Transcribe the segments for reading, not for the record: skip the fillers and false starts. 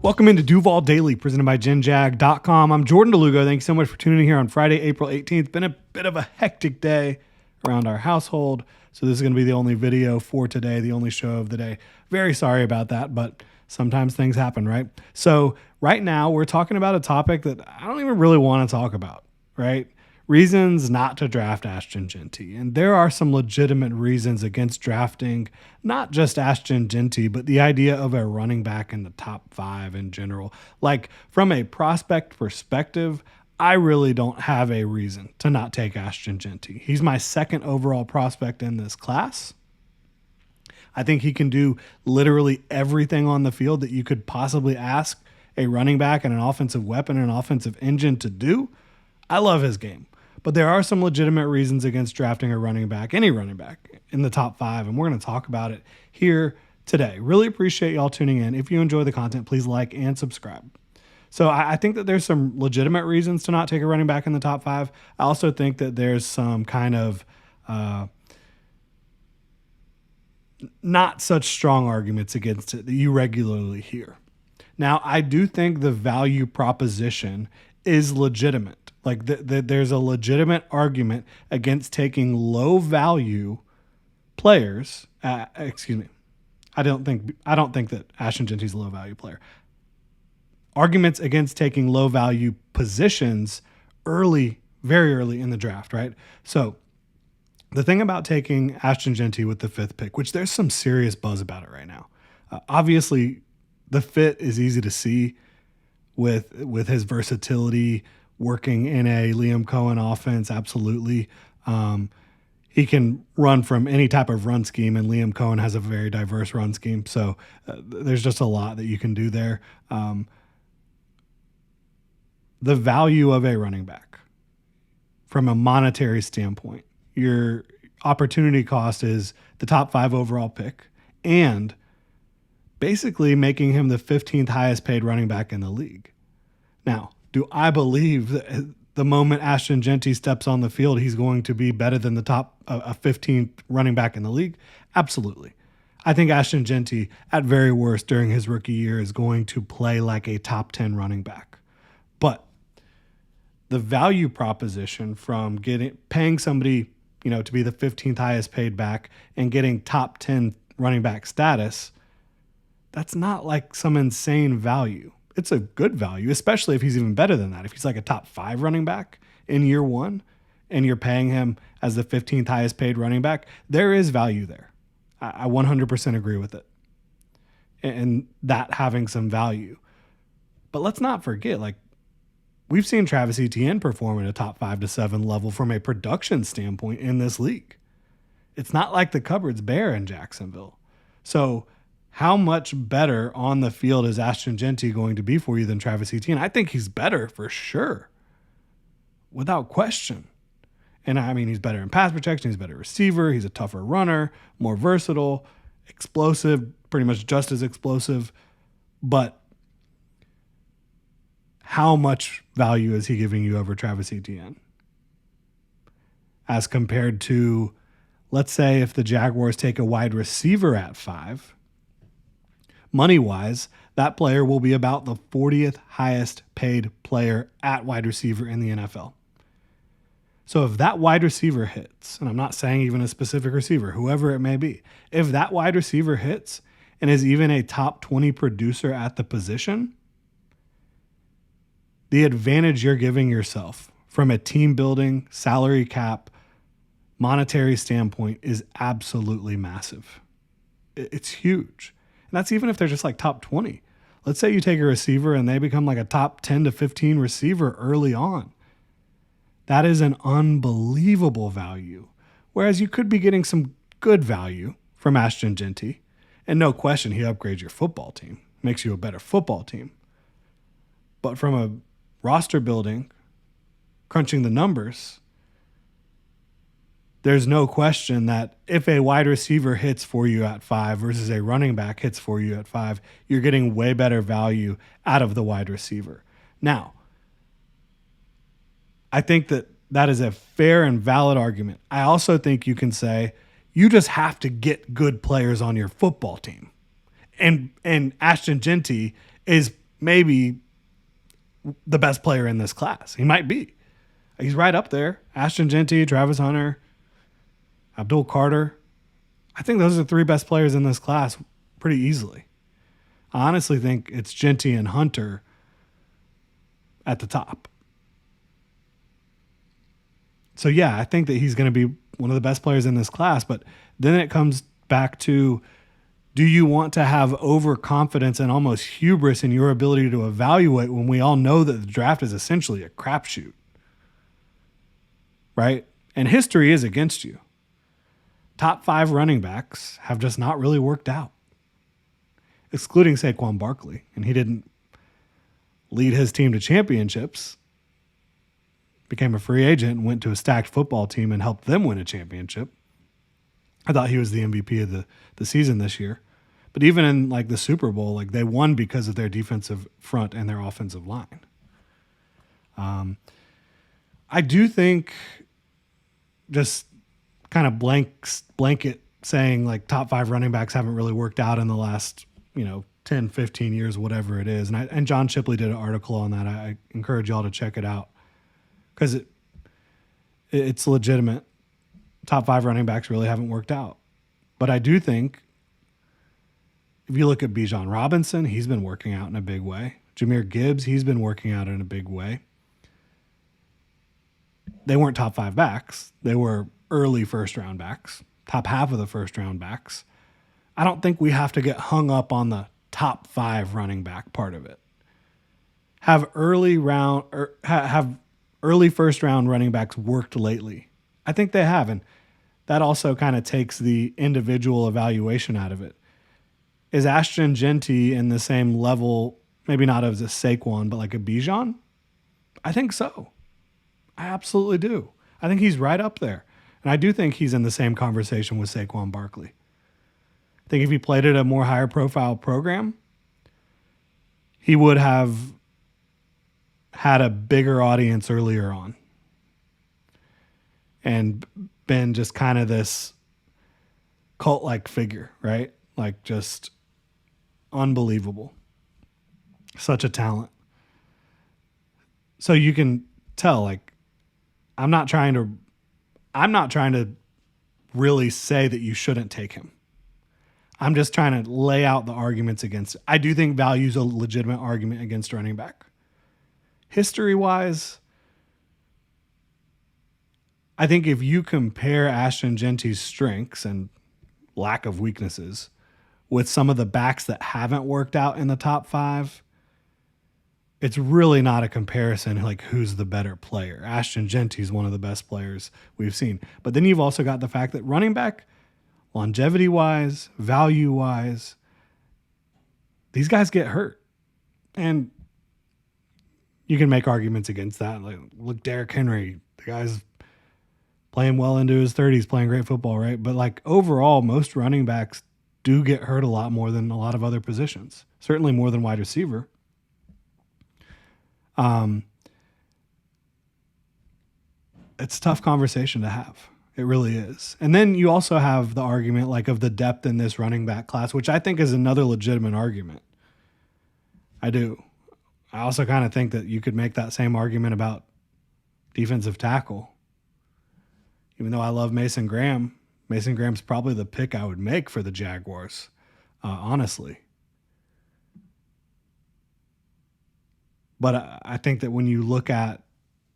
Welcome into Duval Daily, presented by GenJag.com. I'm Jordan DeLugo. Thanks so much for tuning in here on Friday, April 18th. Been a bit of a hectic day around our household, so this is going to be the only video for today, the only show of the day. Very sorry about that, but sometimes things happen, right? So right now, we're talking about a topic that I don't even really want to talk about, right? Reasons not to draft Ashton Jeanty. And there are some legitimate reasons against drafting not just Ashton Jeanty, but the idea of a running back in the top 5 in general. Like, from a prospect perspective, I really don't have a reason to not take Ashton Jeanty. He's my second overall prospect in this class. I think he can do literally everything on the field that you could possibly ask a running back and an offensive weapon and an offensive engine to do. I love his game. But there are some legitimate reasons against drafting a running back, any running back, in the top 5, and we're going to talk about it here today. Really appreciate y'all tuning in. If you enjoy the content, please like and subscribe. So I think that there's some legitimate reasons to not take a running back in the top 5. I also think that there's some kind of not such strong arguments against it that you regularly hear. Now, I do think the value proposition is legitimate. Like there's a legitimate argument against taking low value players. Excuse me. I don't think that Ashton Jeanty's a low value player. Arguments against taking low value positions early, very early in the draft, right? So the thing about taking Ashton Jeanty with the 5th pick, which there's some serious buzz about it right now. Obviously, the fit is easy to see with his versatility. Working in a Liam Cohen offense, absolutely. He can run from any type of run scheme, and Liam Cohen has a very diverse run scheme. So there's just a lot that you can do there. The value of a running back from a monetary standpoint, your opportunity cost is the top 5 overall pick and basically making him the 15th highest paid running back in the league. Now, do I believe that the moment Ashton Jeanty steps on the field, he's going to be better than the top 15th running back in the league? Absolutely. I think Ashton Jeanty, at very worst during his rookie year, is going to play like a top 10 running back. But the value proposition from paying somebody, to be the 15th highest paid back and getting top 10 running back status, that's not like some insane value. It's a good value, especially if he's even better than that. If he's like a top 5 running back in year 1 and you're paying him as the 15th highest paid running back, there is value there. I 100% agree with it. And that having some value. But let's not forget, we've seen Travis Etienne perform at a top 5 to 7 level from a production standpoint in this league. It's not like the cupboard's bare in Jacksonville. So how much better on the field is Ashton Jeanty going to be for you than Travis Etienne? I think he's better for sure, without question. And I mean, he's better in pass protection. He's a better receiver. He's a tougher runner, more versatile, explosive, pretty much just as explosive. But how much value is he giving you over Travis Etienne? As compared to, let's say, if the Jaguars take a wide receiver at 5, money-wise, that player will be about the 40th highest paid player at wide receiver in the NFL. So if that wide receiver hits, and I'm not saying even a specific receiver, whoever it may be, if that wide receiver hits and is even a top 20 producer at the position, the advantage you're giving yourself from a team building, salary cap, monetary standpoint is absolutely massive. It's huge. And that's even if they're just like top 20. Let's say you take a receiver and they become like a top 10 to 15 receiver early on. That is an unbelievable value. Whereas you could be getting some good value from Ashton Jeanty. And no question, he upgrades your football team, makes you a better football team. But from a roster building, crunching the numbers, there's no question that if a wide receiver hits for you at 5 versus a running back hits for you at 5, you're getting way better value out of the wide receiver. Now, I think that is a fair and valid argument. I also think you can say you just have to get good players on your football team. And Ashton Jeanty is maybe the best player in this class. He might be. He's right up there. Ashton Jeanty, Travis Hunter, Abdul Carter. I think those are the 3 best players in this class pretty easily. I honestly think it's Genty and Hunter at the top. So, yeah, I think that he's going to be one of the best players in this class. But then it comes back to, do you want to have overconfidence and almost hubris in your ability to evaluate when we all know that the draft is essentially a crapshoot? Right? And history is against you. Top 5 running backs have just not really worked out, excluding Saquon Barkley. And he didn't lead his team to championships, became a free agent and went to a stacked football team and helped them win a championship. I thought he was the MVP of the season this year. But even in like the Super Bowl, like they won because of their defensive front and their offensive line. I do think just kind of blanket saying like top 5 running backs haven't really worked out in the last, 10, 15 years, whatever it is. And John Shipley did an article on that. I encourage y'all to check it out because it's legitimate. Top 5 running backs really haven't worked out. But I do think if you look at Bijan Robinson, he's been working out in a big way. Jahmyr Gibbs, he's been working out in a big way. They weren't top 5 backs. They were early first-round backs, top half of the first-round backs. I don't think we have to get hung up on the top 5 running back part of it. Have early first-round running backs worked lately? I think they have, and that also kind of takes the individual evaluation out of it. Is Ashton Jeanty in the same level, maybe not as a Saquon, but like a Bijan? I think so. I absolutely do. I think he's right up there. And I do think he's in the same conversation with Saquon Barkley. I think if he played at a more higher profile program, he would have had a bigger audience earlier on and been just kind of this cult-like figure, right? Like just unbelievable. Such a talent. So you can tell, like, I'm not trying to really say that you shouldn't take him. I'm just trying to lay out the arguments against it. I do think value is a legitimate argument against running back. History-wise, I think if you compare Ashton Jeanty's strengths and lack of weaknesses with some of the backs that haven't worked out in the top 5, it's really not a comparison like who's the better player. Ashton Jeanty is one of the best players we've seen. But then you've also got the fact that running back, longevity-wise, value-wise, these guys get hurt. And you can make arguments against that. Like, look, Derrick Henry, the guy's playing well into his 30s, playing great football, right? But like overall, most running backs do get hurt a lot more than a lot of other positions. Certainly more than wide receiver. It's a tough conversation to have. It really is. And then you also have the argument like of the depth in this running back class, which I think is another legitimate argument. I do. I also kind of think that you could make that same argument about defensive tackle. Even though I love Mason Graham, Mason Graham's probably the pick I would make for the Jaguars, honestly. But I think that when you look at,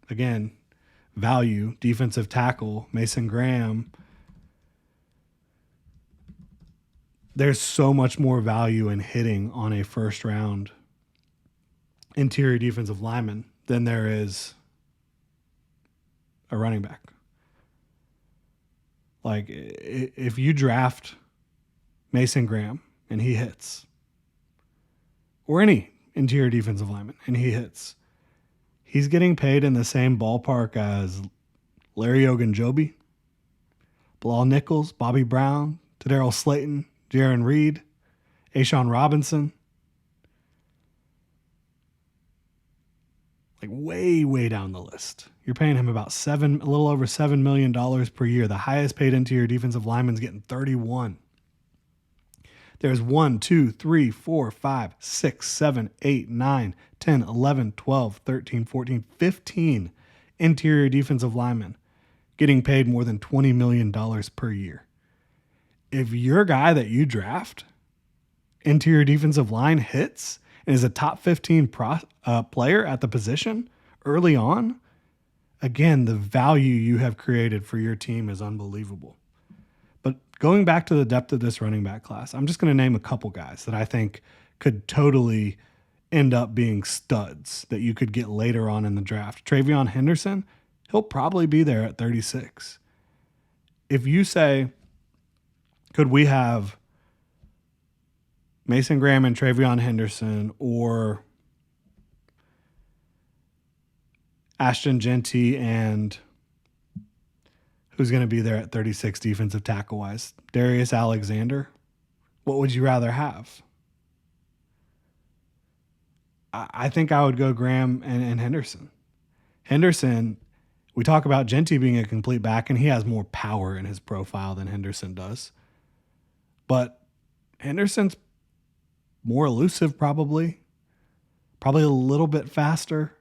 again, value, defensive tackle, Mason Graham, there's so much more value in hitting on a first-round interior defensive lineman than there is a running back. Like, if you draft Mason Graham and he hits, or any interior defensive lineman and he hits, he's getting paid in the same ballpark as Larry Ogunjobi, Bilal Nichols, Bobby Brown, Tadarius Slayton, Jaron Reed, Ashawn Robinson. Like way, way down the list. You're paying him about a little over $7 million per year. The highest paid interior defensive lineman's getting 31. There's 1, 2, 3, 4, 5, 6, 7, 8, 9, 10, 11, 12, 13, 14, 15 interior defensive linemen getting paid more than $20 million per year. If your guy that you draft, interior defensive line, hits and is a top 15 player at the position early on, again, the value you have created for your team is unbelievable. But going back to the depth of this running back class, I'm just going to name a couple guys that I think could totally end up being studs that you could get later on in the draft. Travion Henderson, he'll probably be there at 36. If you say, could we have Mason Graham and Travion Henderson, or Ashton Jeanty and who's going to be there at 36 defensive tackle-wise? Darius Alexander? What would you rather have? I think I would go Graham and Henderson. Henderson, we talk about Genty being a complete back, and he has more power in his profile than Henderson does. But Henderson's more elusive, probably a little bit faster,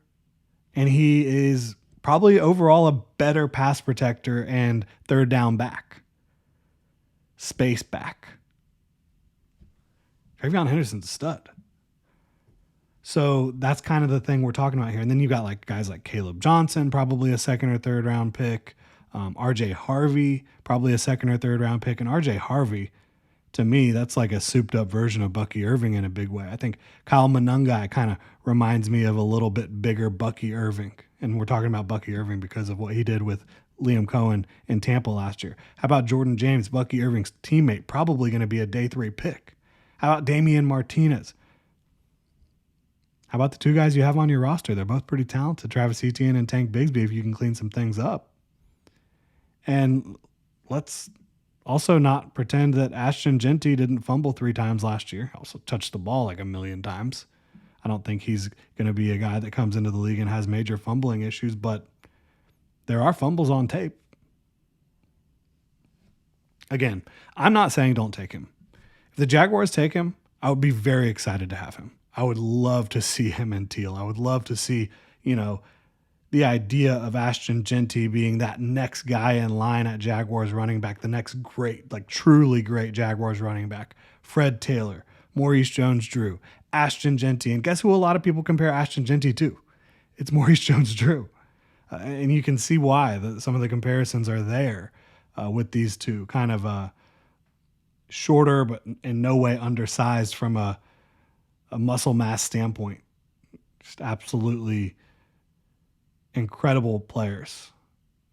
and he is probably overall a better pass protector and third down back, space back. Travion Henderson's a stud. So that's kind of the thing we're talking about here. And then you got like guys like Caleb Johnson, probably a second or third round pick. RJ Harvey, probably a second or third round pick. And RJ Harvey, to me, that's like a souped up version of Bucky Irving in a big way. I think Kyle Monungai kind of reminds me of a little bit bigger Bucky Irving. And we're talking about Bucky Irving because of what he did with Liam Cohen in Tampa last year. How about Jordan James, Bucky Irving's teammate, probably going to be a day 3 pick? How about Damian Martinez? How about the two guys you have on your roster? They're both pretty talented, Travis Etienne and Tank Bigsby, if you can clean some things up. And let's also not pretend that Ashton Jeanty didn't fumble 3 times last year. Also touched the ball like 1,000,000 times. I don't think he's going to be a guy that comes into the league and has major fumbling issues, but there are fumbles on tape. Again, I'm not saying don't take him. If the Jaguars take him, I would be very excited to have him. I would love to see him in teal. I would love to see, the idea of Ashton Jeanty being that next guy in line at Jaguars running back, the next great, like truly great Jaguars running back. Fred Taylor, Maurice Jones-Drew, Ashton Jeanty. And guess who a lot of people compare Ashton Jeanty to? It's Maurice Jones-Drew. And you can see why some of the comparisons are there with these two. Kind of shorter, but in no way undersized from a muscle mass standpoint. Just absolutely incredible players.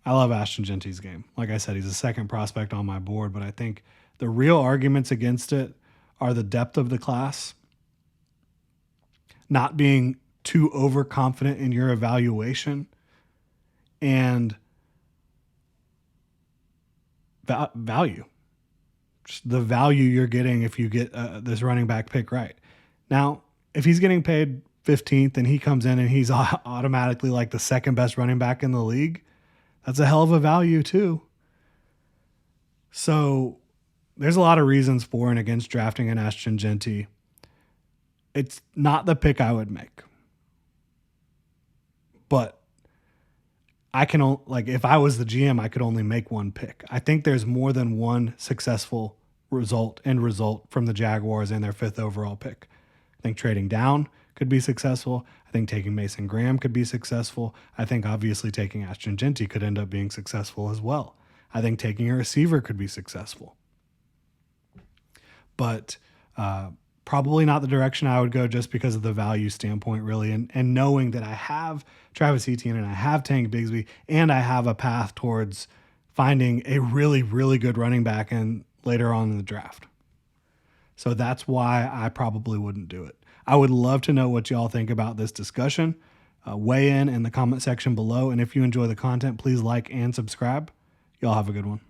I love Ashton Jeanty's game. Like I said, he's a second prospect on my board, but I think the real arguments against it are the depth of the class, not being too overconfident in your evaluation, and value. Just the value you're getting if you get this running back pick right. Now, if he's getting paid 15th and he comes in and he's automatically like the second best running back in the league, that's a hell of a value too. So there's a lot of reasons for and against drafting an Ashton Jeanty. It's not the pick I would make. But I can, if I was the GM, I could only make one pick. I think there's more than one successful end result from the Jaguars and their 5th overall pick. I think trading down could be successful. I think taking Mason Graham could be successful. I think obviously taking Ashton Jeanty could end up being successful as well. I think taking a receiver could be successful. But probably not the direction I would go just because of the value standpoint, really. And knowing that I have Travis Etienne and I have Tank Bigsby and I have a path towards finding a really, really good running back later on in the draft. So that's why I probably wouldn't do it. I would love to know what y'all think about this discussion. Weigh in the comment section below. And if you enjoy the content, please like and subscribe. Y'all have a good one.